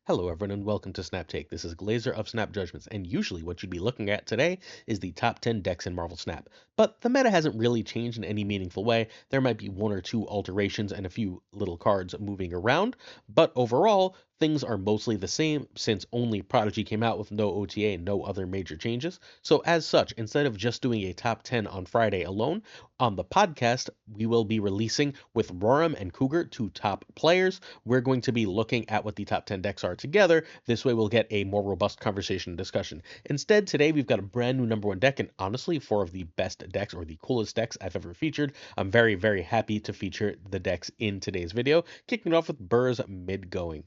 Hello everyone and welcome to Snap Take. This is Glazer of Snap Judgments, and usually what you'd be looking at today is the top 10 decks in Marvel Snap. But the meta hasn't really changed in any meaningful way. There might be one or two alterations and a few little cards moving around, but overall, things are mostly the same since only Prodigy came out with no OTA and no other major changes. So as such, instead of just doing a top 10 on Friday alone, on the podcast, we will be releasing with Roram and Cougar, two top players. We're going to be looking at what the top 10 decks are together. This way we'll get a more robust conversation and discussion. Instead, today we've got a brand new number one deck, and honestly, four of the best decks or the coolest decks I've ever featured. I'm very, very happy to feature the decks in today's video, kicking it off with Burrs Midgoing.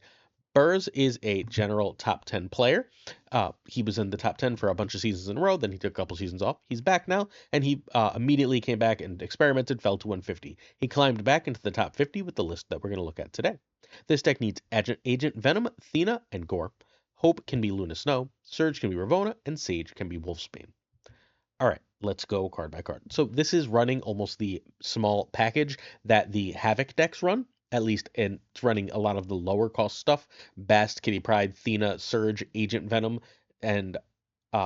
Burrs is a general top 10 player. He was in the top 10 for a bunch of seasons in a row. Then he took a couple seasons off. He's back now, and he immediately came back and experimented, fell to 150. He climbed back into the top 50 with the list that we're going to look at today. This deck needs Agent Venom, Thena, and Gore. Hope can be Luna Snow. Surge can be Ravonna, and Sage can be Wolfsbane. All right, let's go card by card. So this is running almost the small package that the Havoc decks run, at least, and it's running a lot of the lower cost stuff. Bast, Kitty Pryde, Thena, Surge, Agent Venom, and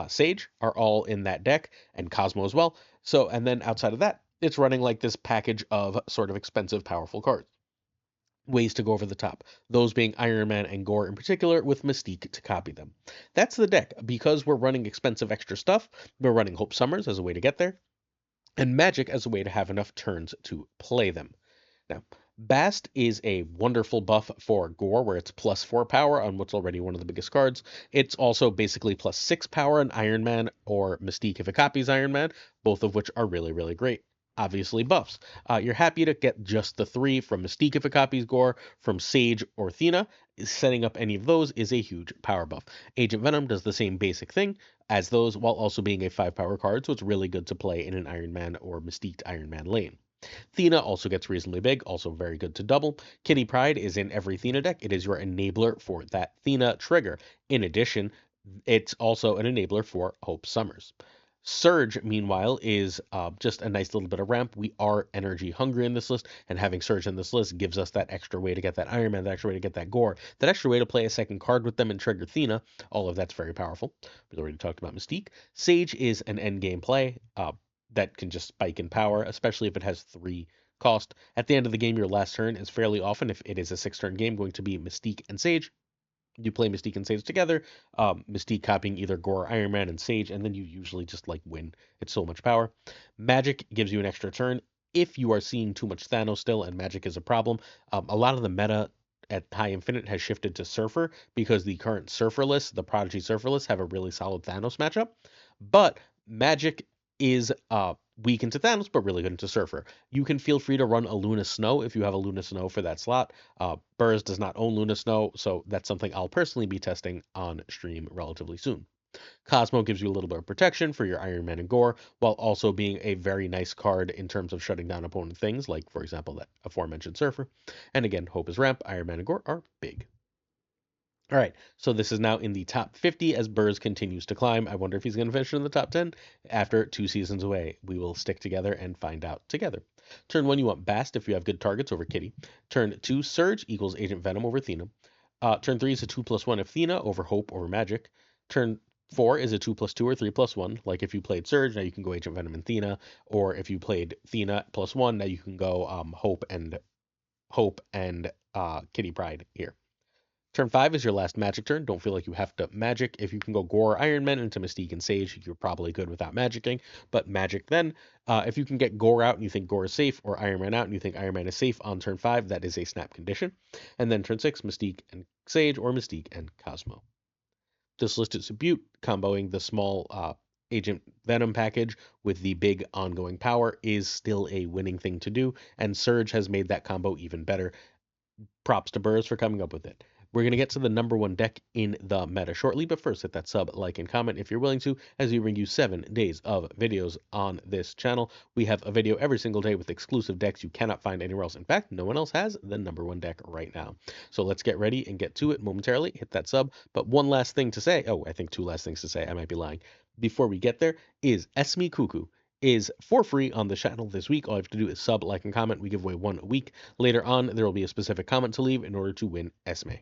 Sage are all in that deck, and Cosmo as well. So, and then outside of that, it's running like this package of sort of expensive, powerful cards. Ways to go over the top, those being Iron Man and Gore in particular, with Mystique to copy them. That's the deck. Because we're running expensive extra stuff, we're running Hope Summers as a way to get there, and Magic as a way to have enough turns to play them. Now, Bast is a wonderful buff for Gore, where it's +4 power on what's already one of the biggest cards. It's also basically +6 power on Iron Man or Mystique if it copies Iron Man, both of which are really, really great. Obviously buffs. You're happy to get just the 3 from Mystique if it copies Gore, from Sage or Thena. Setting up any of those is a huge power buff. Agent Venom does the same basic thing as those while also being a 5 power card, so it's really good to play in an Iron Man or Mystique Iron Man lane. Thena also gets reasonably big, also very good to double. Kitty Pryde is in every Thena deck. It is your enabler for that Thena trigger. In addition, it's also an enabler for Hope Summers. Surge, meanwhile, is just a nice little bit of ramp. We are energy hungry in this list, and having Surge in this list gives us that extra way to get that Iron Man, that extra way to get that Gore, that extra way to play a second card with them and trigger Thena. All of that's very powerful. We've already talked about Mystique. Sage is an endgame play that can just spike in power, especially if it has 3 cost. At the end of the game, your last turn is fairly often, if it is a 6-turn game, going to be Mystique and Sage. You play Mystique and Sage together, Mystique copying either Gore, Iron Man, and Sage, and then you usually just like win. It's so much power. Magic gives you an extra turn if you are seeing too much Thanos still, and Magic is a problem. A lot of the meta at High Infinite has shifted to Surfer because the current Surfer lists, the Prodigy Surfer lists, have a really solid Thanos matchup. But Magic is weak into Thanos, but really good into Surfer. You can feel free to run a Luna Snow if you have a Luna Snow for that slot. Burrs does not own Luna Snow, so that's something I'll personally be testing on stream relatively soon. Cosmo gives you a little bit of protection for your Iron Man and Gore, while also being a very nice card in terms of shutting down opponent things, like, for example, that aforementioned Surfer. And again, Hope is ramp, Iron Man and Gore are big. All right, so this is now in the top 50 as Burrs continues to climb. I wonder if he's going to finish in the top 10 after 2 seasons away. We will stick together and find out together. Turn 1, you want Bast if you have good targets over Kitty. Turn 2, Surge equals Agent Venom over Thena. Turn 3 is a 2+1 of Thena over Hope over Magic. Turn 4 is a 2+2 or 3+1. Like if you played Surge, now you can go Agent Venom and Thena. Or if you played Thena +1, now you can go Hope and Kitty Pryde here. Turn 5 is your last magic turn. Don't feel like you have to magic. If you can go Gore or Iron Man into Mystique and Sage, you're probably good without magicking. But magic then. If you can get Gore out and you think Gore is safe, or Iron Man out and you think Iron Man is safe on turn 5, that is a snap condition. And then turn 6, Mystique and Sage, or Mystique and Cosmo. This list is a beaut, comboing the small Agent Venom package with the big ongoing power is still a winning thing to do, and Surge has made that combo even better. Props to Burrs for coming up with it. We're going to get to the number 1 deck in the meta shortly, but first hit that sub, like, and comment if you're willing to, as we bring you 7 days of videos on this channel. We have a video every single day with exclusive decks you cannot find anywhere else. In fact, no one else has the number 1 deck right now. So let's get ready and get to it momentarily. Hit that sub. But one last thing to say, I think 2 last things to say, I might be lying. Before we get there, is Esme Cuckoo is for free on the channel this week. All you have to do is sub, like, and comment. We give away 1 a week. Later on, there will be a specific comment to leave in order to win Esme.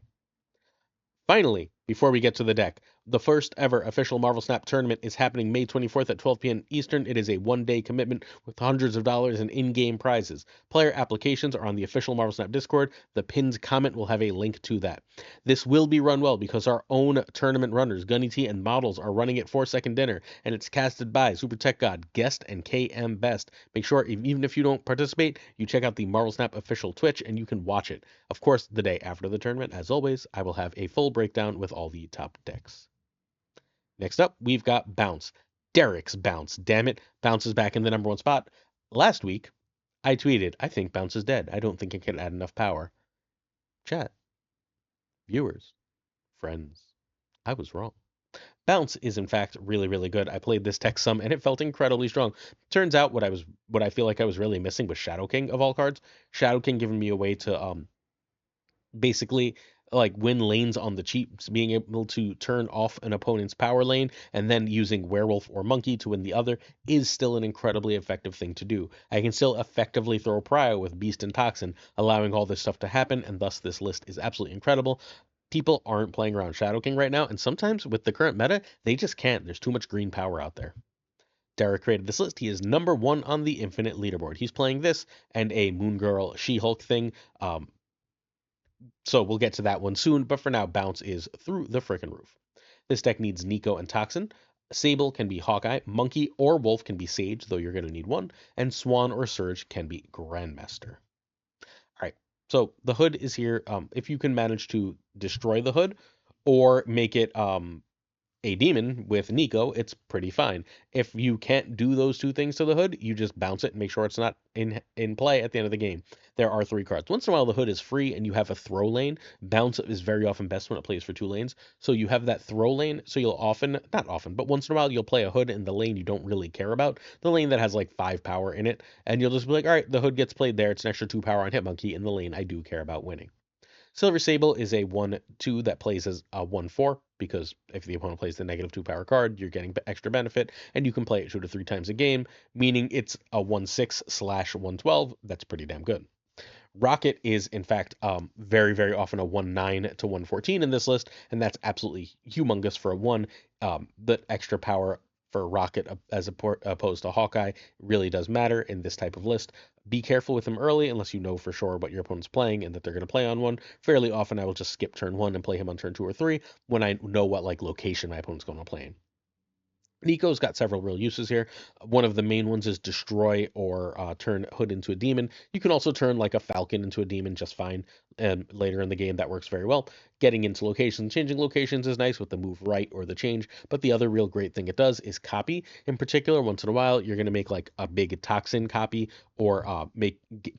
Finally, before we get to the deck, the first ever official Marvel Snap tournament is happening May 24th at 12 p.m. Eastern. It is a one-day commitment with hundreds of dollars in in-game prizes. Player applications are on the official Marvel Snap Discord. The pinned comment will have a link to that. This will be run well because our own tournament runners, Gunny T and Models, are running it for Second Dinner, and it's casted by Super Tech God, Guest, and KM Best. Make sure, even if you don't participate, you check out the Marvel Snap official Twitch and you can watch it. Of course, the day after the tournament, as always, I will have a full breakdown with all the top decks. Next up, we've got Bounce. Derek's Bounce. Damn it, Bounce is back in the number one spot. Last week, I tweeted, I think Bounce is dead. I don't think it can add enough power. Chat, viewers, friends, I was wrong. Bounce is in fact really, really good. I played this deck some and it felt incredibly strong. Turns out what I feel like I was really missing was Shadow King of all cards. Shadow King giving me a way to basically like win lanes on the cheap, being able to turn off an opponent's power lane and then using werewolf or monkey to win the other is still an incredibly effective thing to do. I can still effectively throw Pryde with beast and toxin, allowing all this stuff to happen, and thus this list is absolutely incredible. People aren't playing around Shadow King right now, and sometimes with the current meta they just can't. There's too much green power out there. Derek created this list. He is number one on the infinite leaderboard. He's playing this and a Moon Girl She-Hulk thing. So we'll get to that one soon, but for now, Bounce is through the frickin' roof. This deck needs Nico and Toxin. Sable can be Hawkeye, Monkey or Wolf can be Sage, though you're going to need one, and Swan or Surge can be Grandmaster. All right, so the hood is here. If you can manage to destroy the hood or make it a demon with Nico, it's pretty fine. If you can't do those two things to the hood, you just bounce it and make sure it's not in play at the end of the game. There are three cards. Once in a while, the hood is free and you have a throw lane. Bounce is very often best when it plays for two lanes. So you have that throw lane. So you'll often, not often, but once in a while, you'll play a hood in the lane you don't really care about, the lane that has like 5 power in it, and you'll just be like, all right, the hood gets played there. It's an extra 2 power on Hitmonkey in the lane I do care about winning. Silver Sable is a 1/2 that plays as a 1/4 because if the opponent plays the -2 power card, you're getting extra benefit, and you can play it 2 to 3 times a game, meaning it's a 1/6/112. That's pretty damn good. Rocket is, in fact, very, very often a 1/9 to 1/14 in this list, and that's absolutely humongous for a 1. The extra power for Rocket as opposed to Hawkeye really does matter in this type of list. Be careful with him early unless you know for sure what your opponent's playing and that they're going to play on one. Fairly often, I will just skip turn 1 and play him on turn 2 or 3 when I know what like location my opponent's going to play in. Nico's got several real uses here. One of the main ones is destroy or turn Hood into a demon. You can also turn like a Falcon into a demon just fine. And later in the game, that works very well. Getting into locations, changing locations is nice with the move right or the change. But the other real great thing it does is copy. In particular, once in a while, you're going to make like a big Toxin copy or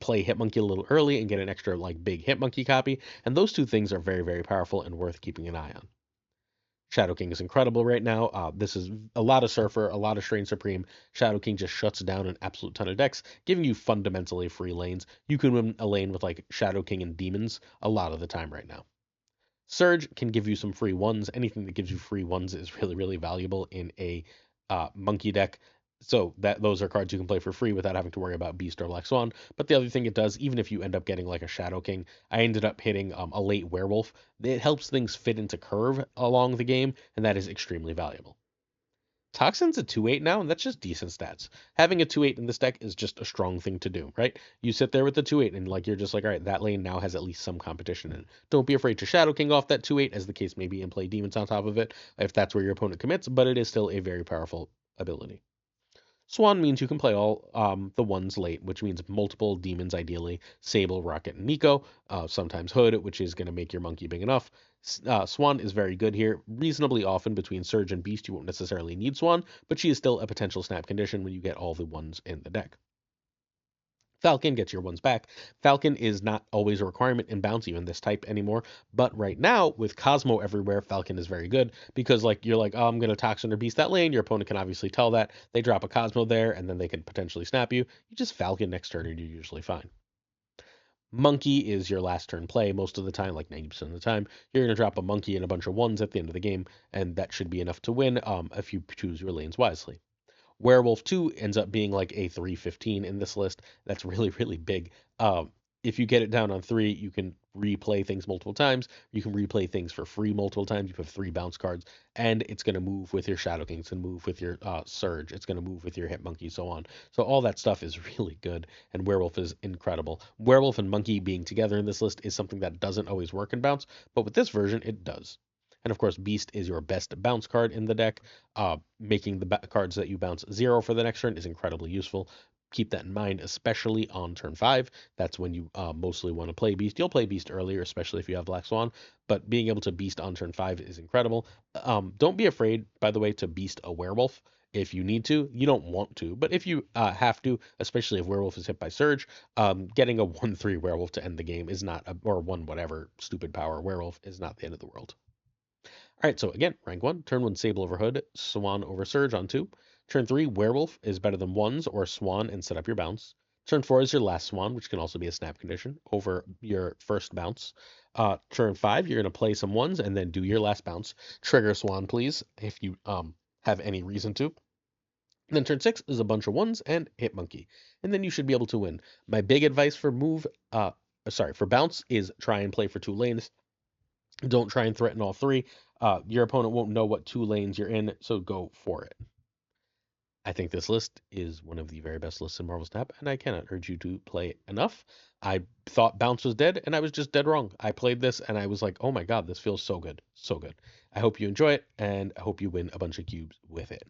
play Hitmonkey a little early and get an extra like big Hitmonkey copy. And those two things are very, very powerful and worth keeping an eye on. Shadow King is incredible right now. This is a lot of Surfer, a lot of Strain Supreme. Shadow King just shuts down an absolute ton of decks, giving you fundamentally free lanes. You can win a lane with like Shadow King and Demons a lot of the time right now. Surge can give you some free ones. Anything that gives you free ones is really, really valuable in a monkey deck. So that those are cards you can play for free without having to worry about Beast or Black Swan. But the other thing it does, even if you end up getting like a Shadow King, I ended up hitting a late Werewolf. It helps things fit into curve along the game, and that is extremely valuable. Toxin's a 2/8 now, and that's just decent stats. Having a 2/8 in this deck is just a strong thing to do, right? You sit there with the 2/8 and like you're just like, all right, that lane now has at least some competition in it. Don't be afraid to Shadow King off that 2/8, as the case may be, and play Demons on top of it if that's where your opponent commits, but it is still a very powerful ability. Swan means you can play all the ones late, which means multiple demons ideally, Sable, Rocket, and Nico, sometimes Hood, which is going to make your monkey big enough. Swan is very good here. Reasonably often between Surge and Beast, you won't necessarily need Swan, but she is still a potential snap condition when you get all the ones in the deck. Falcon gets your ones back. Falcon is not always a requirement in Bounce, even this type anymore. But right now, with Cosmo everywhere, Falcon is very good because like you're like, oh, I'm gonna Toxin or Beast that lane. Your opponent can obviously tell that. They drop a Cosmo there, and then they can potentially snap you. You just Falcon next turn, and you're usually fine. Monkey is your last turn play most of the time, like 90% of the time. You're gonna drop a monkey and a bunch of ones at the end of the game, and that should be enough to win if you choose your lanes wisely. Werewolf 2 ends up being like a 3/15 in this list. That's really, really big. If you get it down on 3, you can replay things multiple times. You can replay things for free multiple times. You have 3 bounce cards, and it's going to move with your Shadow King. It's going to move with your Surge. It's going to move with your Hit Monkey, so on. So all that stuff is really good, and Werewolf is incredible. Werewolf and Monkey being together in this list is something that doesn't always work in Bounce, but with this version, it does. And of course, Beast is your best bounce card in the deck. Making the cards that you bounce 0 for the next turn is incredibly useful. Keep that in mind, especially on turn 5. That's when you mostly want to play Beast. You'll play Beast earlier, especially if you have Black Swan, but being able to Beast on turn 5 is incredible. Don't be afraid, by the way, to Beast a Werewolf if you need to. You don't want to, but if you have to, especially if Werewolf is hit by Surge, getting a 1/3 Werewolf to end the game is not, or 1 whatever stupid power Werewolf is not the end of the world. All right, so again, rank 1, turn 1, Sable over Hood, Swan over Surge on 2. Turn 3, Werewolf is better than ones or Swan and set up your bounce. Turn 4 is your last Swan, which can also be a snap condition, over your first bounce. Turn 5, you're going to play some ones and then do your last bounce. Trigger Swan, please, if you have any reason to. And then turn 6 is a bunch of ones and Hit Monkey. And then you should be able to win. My big advice for for bounce is try and play for 2 lanes. Don't try and threaten all 3. Your opponent won't know what 2 lanes you're in, so go for it. I think this list is one of the very best lists in Marvel Snap, and I cannot urge you to play it enough. I thought Bounce was dead, and I was just dead wrong. I played this, and I was like, oh my god, this feels so good. So good. I hope you enjoy it, and I hope you win a bunch of cubes with it.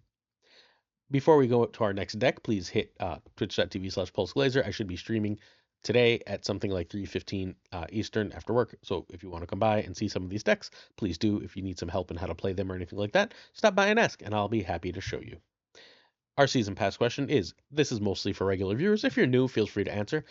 Before we go to our next deck, please hit twitch.tv/PulseGlazer. I should be streaming today at something like 3:15 Eastern after work. So if you want to come by and see some of these decks, please do. If you need some help in how to play them or anything like that, stop by and ask, and I'll be happy to show you. Our season pass question is, this is mostly for regular viewers. If you're new, feel free to answer.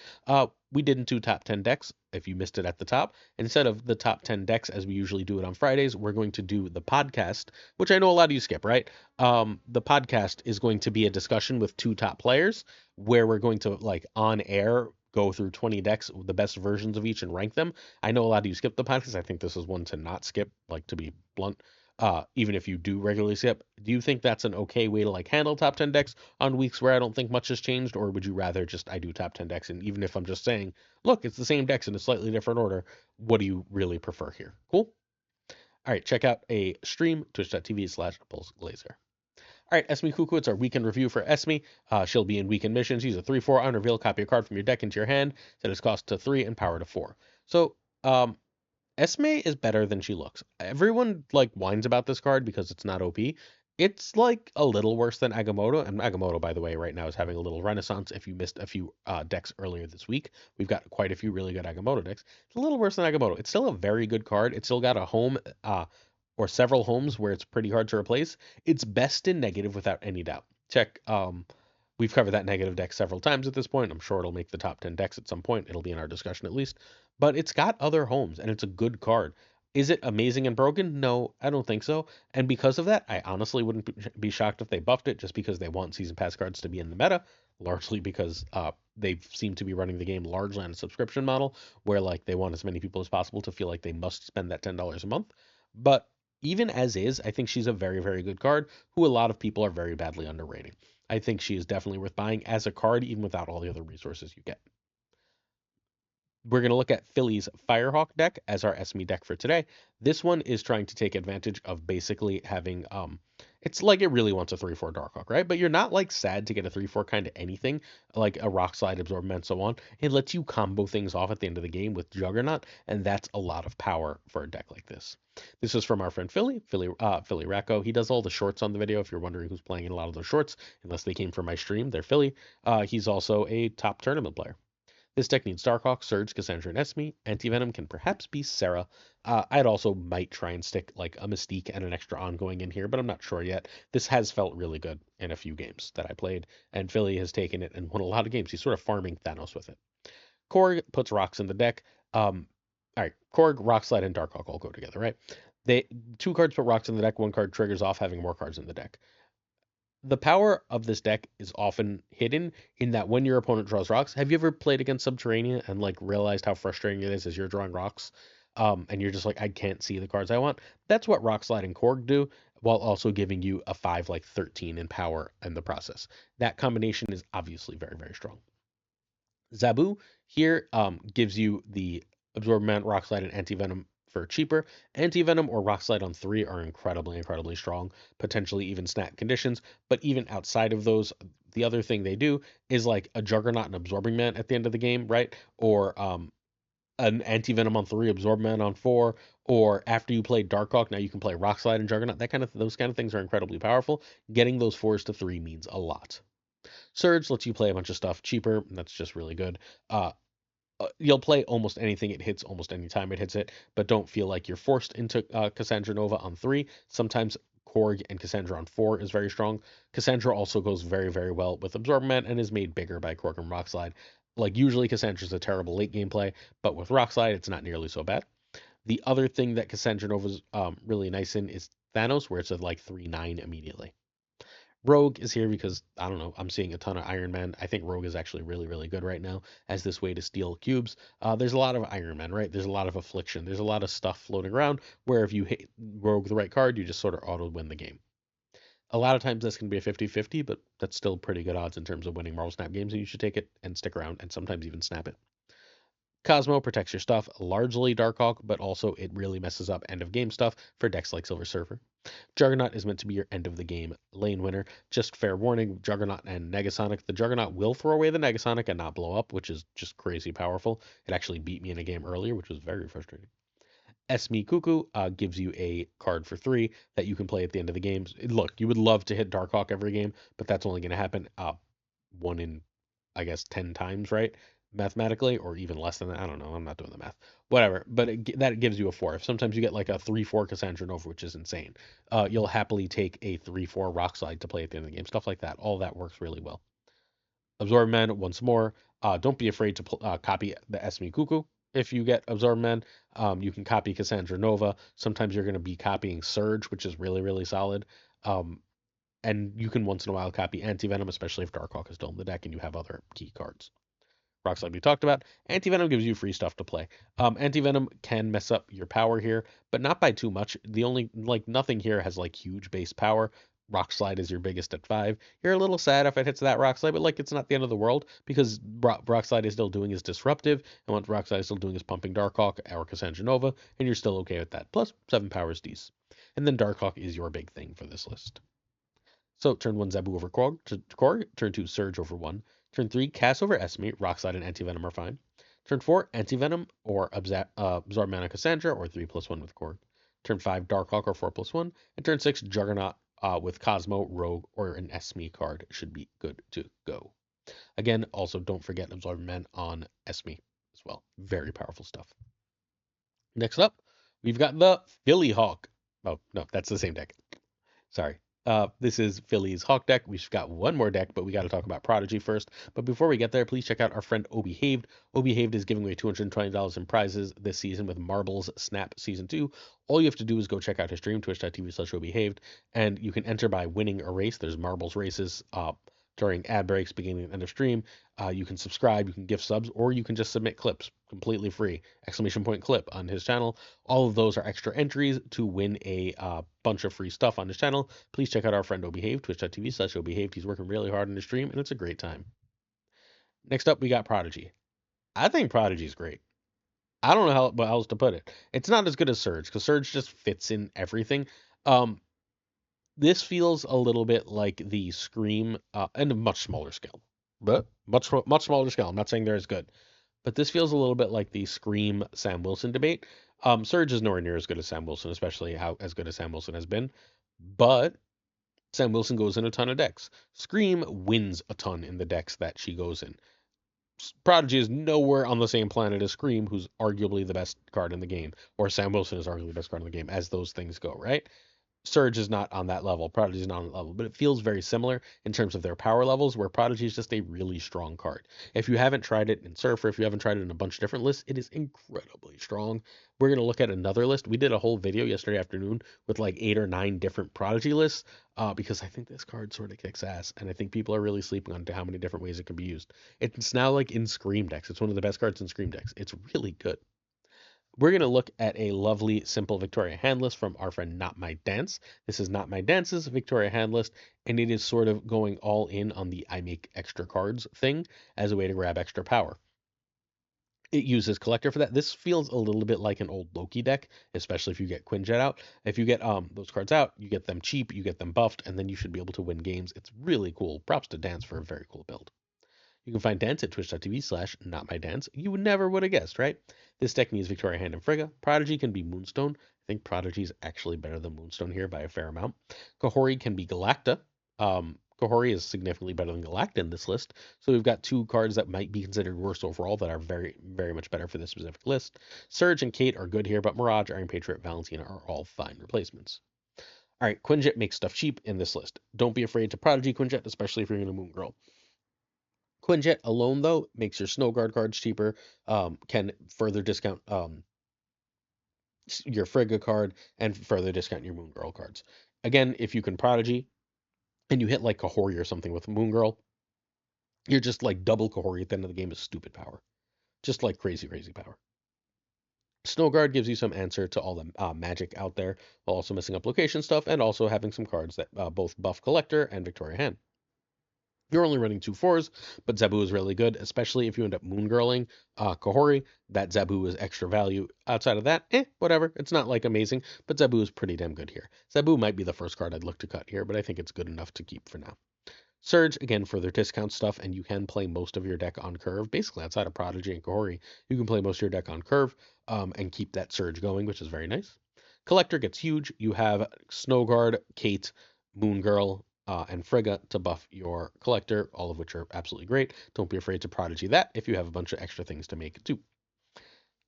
We didn't do top 10 decks if you missed it at the top. Instead of the top 10 decks as we usually do it on Fridays, we're going to do the podcast, which I know a lot of you skip, right? The podcast is going to be a discussion with 2 top players where we're going to, like, on air, go through 20 decks, the best versions of each, and rank them. I know a lot of you skip the podcast. I think this is one to not skip, like, to be blunt. Even if you do regularly skip, do you think that's an okay way to like handle top 10 decks on weeks where I don't think much has changed, or would you rather just I do top 10 decks, and even if I'm just saying, look, it's the same decks in a slightly different order, what do you really prefer here? Cool. All right, check out a stream, twitch.tv/PulseGlazer. All right, Esme Cuckoo, it's our weekend review for Esme. She'll be in weekend missions. Use a 3/4 unreveal, copy a card from your deck into your hand, set its cost to 3 and power to 4. So, Esme is better than she looks. Everyone like whines about this card because it's not OP. It's like a little worse than Agamotto, and Agamotto, by the way, right now is having a little renaissance. If you missed a few decks earlier this week, we've got quite a few really good Agamotto decks. It's a little worse than Agamotto. It's still a very good card. It's still got a home or several homes where it's pretty hard to replace. It's best in negative without any doubt. Check. We've covered that negative deck several times at this point. I'm sure it'll make the top 10 decks at some point. It'll be in our discussion at least. But it's got other homes, and it's a good card. Is it amazing and broken? No, I don't think so. And because of that, I honestly wouldn't be shocked if they buffed it just because they want season pass cards to be in the meta, largely because they seem to be running the game largely on a subscription model where like they want as many people as possible to feel like they must spend that $10 a month. But even as is, I think she's a very, very good card who a lot of people are very badly underrating. I think she is definitely worth buying as a card, even without all the other resources you get. We're going to look at Philly's Firehawk deck as our Esme deck for today. This one is trying to take advantage of basically having, it's like it really wants a 3/4 Darkhawk, right? But you're not like sad to get a 3/4 kind of anything, like a Rock Slide, Absorbment, and so on. It lets you combo things off at the end of the game with Juggernaut, and that's a lot of power for a deck like this. This is from our friend Philly Racco. He does all the shorts on the video if you're wondering who's playing in a lot of those shorts, unless they came from my stream, they're Philly. He's also a top tournament player. This deck needs Darkhawk, Surge, Cassandra, and Esme. Anti-Venom can perhaps be Sarah. I'd also might try and stick like a Mystique and an extra ongoing in here, but I'm not sure yet. This has felt really good in a few games that I played, and Philly has taken it and won a lot of games. He's sort of farming Thanos with it. Korg puts rocks in the deck. All right, Korg, Rock Slide, and Darkhawk all go together, right? 2 cards put rocks in the deck, 1 card triggers off having more cards in the deck. The power of this deck is often hidden in that when your opponent draws rocks, have you ever played against Subterranean and like realized how frustrating it is as you're drawing rocks? And you're just like, I can't see the cards I want. That's what Rock Slide and Korg do, while also giving you a 5, like 13 in power in the process. That combination is obviously very, very strong. Zabu here gives you the Absorb Man, Rock Slide, and Anti-Venom for cheaper. Anti-Venom or Rock Slide on 3 are incredibly, incredibly strong, potentially even snap conditions. But even outside of those, the other thing they do is like a Juggernaut and Absorbing Man at the end of the game, right? Or an Anti-Venom on 3, Absorb Man on 4, or after you play Darkhawk, now you can play Rock Slide and Juggernaut. Those kind of things are incredibly powerful. Getting those 4s to 3 means a lot. Surge lets you play a bunch of stuff cheaper, and that's just really good. You'll play almost anything it hits almost any time it hits it, but don't feel like you're forced into Cassandra Nova on 3. Sometimes Korg and Cassandra on 4 is very strong. Cassandra also goes very, very well with Absorbment and is made bigger by Korg and Rockslide. Like, usually Cassandra's a terrible late game play, but with Rockslide, it's not nearly so bad. The other thing that Cassandra Nova's really nice in is Thanos, where it's at like 3/9 immediately. Rogue is here because, I don't know, I'm seeing a ton of Iron Man. I think Rogue is actually really, really good right now as this way to steal cubes. There's a lot of Iron Man, right? There's a lot of Affliction. There's a lot of stuff floating around where if you hit Rogue the right card, you just sort of auto win the game. A lot of times this can be a 50-50, but that's still pretty good odds in terms of winning Marvel Snap games, and you should take it and stick around and sometimes even snap it. Cosmo protects your stuff, largely Darkhawk, but also it really messes up end of game stuff for decks like Silver Surfer. Juggernaut is meant to be your end of the game lane winner. Just fair warning, Juggernaut and Negasonic. The Juggernaut will throw away the Negasonic and not blow up, which is just crazy powerful. It actually beat me in a game earlier, which was very frustrating. Esme Cuckoo gives you a card for 3 that you can play at the end of the game. Look, you would love to hit Darkhawk every game, but that's only going to happen 1 in, I guess, 10 times, right? Mathematically, or even less than that. I don't know. I'm not doing the math. Whatever. But that gives you a 4. If sometimes you get like a 3/4 Cassandra Nova, which is insane. You'll happily take a 3/4 Rock Slide to play at the end of the game. Stuff like that. All that works really well. Absorb Man once more. Don't be afraid to copy the Esme Cuckoo. If you get Absorb Man, you can copy Cassandra Nova. Sometimes you're going to be copying Surge, which is really, really solid. And you can once in a while copy Anti-Venom, especially if Darkhawk is still in the deck and you have other key cards. Rocks like we talked about. Anti-Venom gives you free stuff to play. Anti-Venom can mess up your power here, but not by too much. The only, like, nothing here has, like, huge base power. Rock Slide is your biggest at 5. You're a little sad if it hits that Rock Slide, but, like, it's not the end of the world because Rock Slide is still doing is disruptive, and what Rock Slide is still doing is pumping Darkhawk or Cassandra Nova, and you're still okay with that. Plus, 7 powers Ds. And then Darkhawk is your big thing for this list. So turn 1 Zabu over Korg, turn 2 Surge over 1, turn 3 Cass over Esme, Rockslide and Anti-Venom are fine. Turn 4 Anti-Venom or Absorb Mana Cassandra or 3/1 with Korg. Turn 5 Darkhawk or 4/1, and turn 6 Juggernaut with Cosmo, Rogue, or an Esme card should be good to go. Again, also don't forget Absorb Man on Esme as well. Very powerful stuff. Next up, we've got the Philly Hawk. Oh, no, that's the same deck. Sorry. This is Philly's Hawk deck. We've got one more deck, but we got to talk about Prodigy first. But before we get there, please check out our friend Obehaved. Obehaved is giving away $220 in prizes this season with Marbles Snap Season 2. All you have to do is go check out his stream, twitch.tv/Obehaved, and you can enter by winning a race. There's marbles races during ad breaks, beginning and end of stream. You can subscribe, you can gift subs, or you can just submit clips completely free. Exclamation point clip on his channel. All of those are extra entries to win a bunch of free stuff on his channel. Please check out our friend Obehaved, twitch.tv/Obehaved. He's working really hard on his stream, and it's a great time. Next up, we got Prodigy. I think Prodigy's great. I don't know how else to put it. It's not as good as Surge, because Surge just fits in everything. This feels a little bit like the Scream, and a much smaller scale. But much smaller scale. I'm not saying they're as good, but this feels a little bit like the Scream Sam Wilson debate. Surge is nowhere near as good as Sam Wilson, especially as good as Sam Wilson has been. But Sam Wilson goes in a ton of decks. Scream wins a ton in the decks that she goes in. Prodigy is nowhere on the same planet as Scream, who's arguably the best card in the game, or Sam Wilson is arguably the best card in the game, as those things go, right? Surge is not on that level. Prodigy is not on that level, but it feels very similar in terms of their power levels, where Prodigy is just a really strong card. If you haven't tried it in Surfer, if you haven't tried it in a bunch of different lists, it is incredibly strong. We're going to look at another list. We did a whole video yesterday afternoon with like 8 or 9 different Prodigy lists because I think this card sort of kicks ass, and I think people are really sleeping on to how many different ways it can be used. It's now like in Scream decks. It's one of the best cards in Scream decks. It's really good. We're going to look at a lovely, simple Victoria hand list from our friend NotMyDance. This is NotMyDance's Victoria hand list, and it is sort of going all in on the I make extra cards thing as a way to grab extra power. It uses Collector for that. This feels a little bit like an old Loki deck, especially if you get Quinjet out. If you get those cards out, you get them cheap, you get them buffed, and then you should be able to win games. It's really cool. Props to Dance for a very cool build. You can find Dance at twitch.tv/notmydance. You never would have guessed, right? This deck needs Victoria Hand and Frigga. Prodigy can be Moonstone. I think Prodigy is actually better than Moonstone here by a fair amount. Kahori can be Galacta. Kahori is significantly better than Galacta in this list. So we've got two cards that might be considered worse overall that are very, very much better for this specific list. Surge and Kate are good here, but Mirage, Iron Patriot, Valentina are all fine replacements. All right, Quinjet makes stuff cheap in this list. Don't be afraid to Prodigy Quinjet, especially if you're going to Moon Girl. Quinjet alone, though, makes your Snow Guard cards cheaper, can further discount your Frigga card, and further discount your Moon Girl cards. Again, if you can Prodigy, and you hit like Kahori or something with Moon Girl, you're just like double Kahori at the end of the game is stupid power. Just like crazy, crazy power. Snow Guard gives you some answer to all the magic out there, while also messing up location stuff, and also having some cards that both buff Collector and Victoria Hand. You're only running 2/4s, but Zabu is really good, especially if you end up moongirling Kahori. That Zabu is extra value. Outside of that, whatever. It's not like amazing, but Zabu is pretty damn good here. Zabu might be the first card I'd look to cut here, but I think it's good enough to keep for now. Surge, again, further discount stuff, and you can play most of your deck on curve. Basically, outside of Prodigy and Kahori, you can play most of your deck on curve and keep that Surge going, which is very nice. Collector gets huge. You have Snowguard, Kate, Moon Girl, and Frigga to buff your Collector, all of which are absolutely great. Don't be afraid to Prodigy that if you have a bunch of extra things to make too.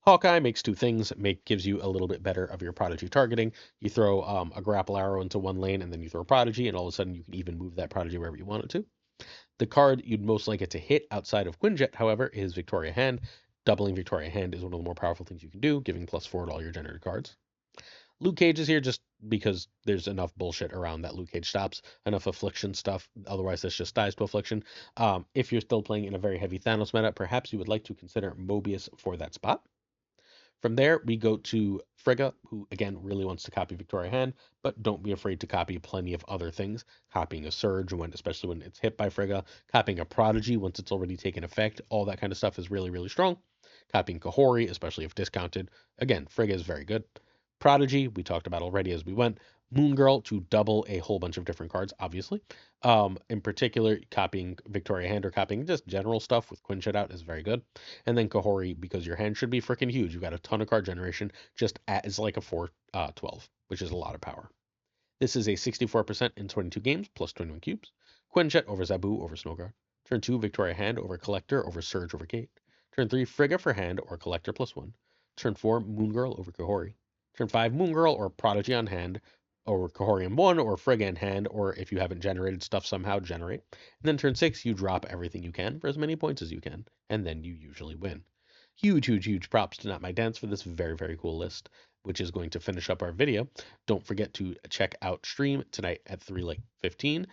Hawkeye makes two things. Gives you a little bit better of your Prodigy targeting. You throw a grapple arrow into one lane, and then you throw Prodigy, and all of a sudden you can even move that Prodigy wherever you want it to. The card you'd most like it to hit outside of Quinjet, however, is Victoria Hand. Doubling Victoria Hand is one of the more powerful things you can do, giving +4 to all your generated cards. Luke Cage is here just because there's enough bullshit around that Luke Cage stops, enough Affliction stuff. Otherwise, this just dies to Affliction. If you're still playing in a very heavy Thanos meta, perhaps you would like to consider Mobius for that spot. From there, we go to Frigga, who again really wants to copy Victoria Hand, but don't be afraid to copy plenty of other things. Copying a Surge, especially when it's hit by Frigga, copying a Prodigy once it's already taken effect, all that kind of stuff is really, really strong. Copying Kahori, especially if discounted. Again, Frigga is very good. Prodigy, we talked about already as we went. Moon Girl to double a whole bunch of different cards, obviously. In particular, copying Victoria Hand or copying just general stuff with Quinjet out is very good. And then Kahori, because your hand should be freaking huge. You've got a ton of card generation, just as like a 4/12, which is a lot of power. This is a 64% in 22 games, plus 21 cubes. Quinjet over Zabu over Snowguard. Turn 2, Victoria Hand over Collector over Surge over Kate. Turn 3, Frigga for Hand or Collector +1. Turn 4, Moon Girl over Kahori. Turn 5, Moon Girl or Prodigy on hand over Kahori in 1 or Frigga in hand, or if you haven't generated stuff somehow, generate. And then turn 6, you drop everything you can for as many points as you can, and then you usually win. Huge, huge, huge props to NotMyDance for this very, very cool list, which is going to finish up our video. Don't forget to check out stream tonight at 3:15.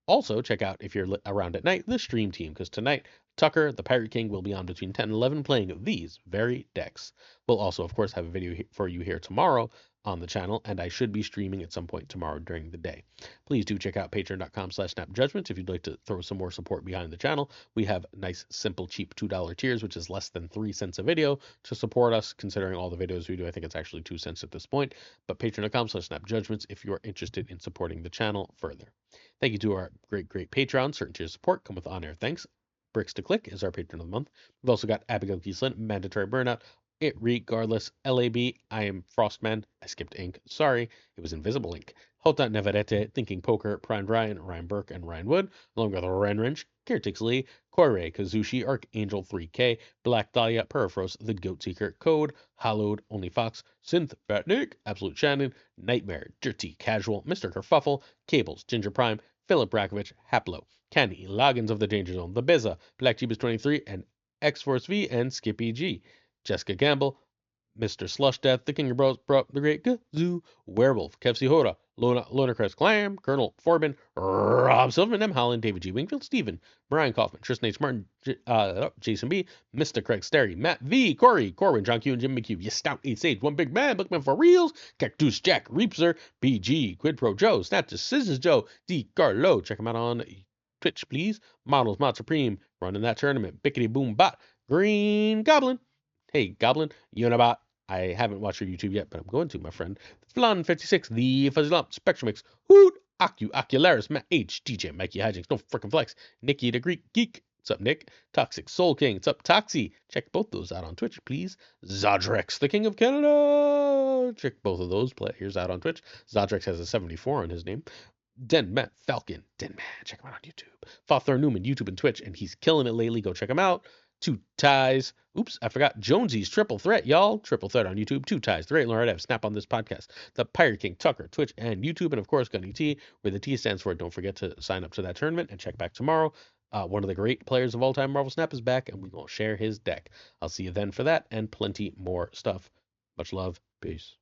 Also, check out, if you're around at night, the stream team, because tonight, Tucker, the Pirate King, will be on between 10 and 11 playing these very decks. We'll also, of course, have a video for you here tomorrow on the channel, and I should be streaming at some point tomorrow during the day. Please do check out patreon.com/snapjudgments if you'd like to throw some more support behind the channel. We have nice, simple, cheap $2 tiers, which is less than 3 cents a video to support us, considering all the videos we do. I think it's actually 2 cents at this point, but patreon.com/snapjudgments if you're interested in supporting the channel further. Thank you to our great, great Patreon. Certain tiers of support come with on-air thanks. Bricks to Click is our patron of the month. We've also got Abigail Gieslin, Mandatory Burnout, It Regardless, LAB, I Am Frostman, I skipped ink, sorry, it was Invisible Ink, Hota Neverete, Thinking Poker, Prime Ryan, Ryan Burke, and Ryan Wood, along with Renwrench, Caretix Lee, Koirei, Kazushi, Archangel 3K, Black Dahlia, Perifrost, The Goat Seeker, Code, Hallowed, Only Fox, Synth, Fat Nick, Absolute Shannon, Nightmare, Dirty Casual, Mr. Kerfuffle, Cables, Ginger Prime, Philip Brakovich, Haplo, Candy, Loggins of the Danger Zone, The Bizza, Black Jeebus 23, and X-Force V, and Skippy G. Jessica Gamble, Mr. Slush Death, The King of Bros, Bro, The Great Gazoo, Werewolf, Kevsey Hoda, Lona Crest Clam, Colonel Forbin, Rob Silverman, M. Holland, David G. Wingfield, Stephen, Brian Kaufman, Tristan H. Martin, Jason B., Mr. Craig Sterry, Matt V., Corey, Corwin, John Q, and Jim McHugh, You Stout 8 Sage, One Big Man, Bookman for Reals, Cactus Jack, Reapser, BG, Quid Pro Joe, Snapchat, Scissors Joe, D. Carlo, check him out on Twitch, please. Models, Mod Supreme, running that tournament. Bickety Boom Bot, Green Goblin. Hey, Goblin, Unibot. I haven't watched your YouTube yet, but I'm going to, my friend. Flan56, The Fuzzy Lump, Spectrumix, Hoot, Ocularis, Matt H, DJ, Mikey Hijinks, No Frickin' Flex, Nikki the Greek Geek. What's up, Nick? Toxic Soul King. What's up, Toxie? Check both those out on Twitch, please. Zodrex, the King of Canada. Check both of those players out on Twitch. Zodrex has a 74 on his name. Den Matt Falcon. Den Matt, check him out on YouTube. Fothor Newman, YouTube and Twitch, and he's killing it lately. Go check him out. Two Ties. Oops, I forgot. Jonesy's Triple Threat, y'all. Triple Threat on YouTube. Two Ties. The Great Lord F. Snap on this podcast. The Pirate King, Tucker, Twitch, and YouTube. And of course, Gunny T, where the T stands for. Don't forget to sign up to that tournament and check back tomorrow. One of the great players of all time, Marvel Snap, is back, and we will share his deck. I'll see you then for that and plenty more stuff. Much love. Peace.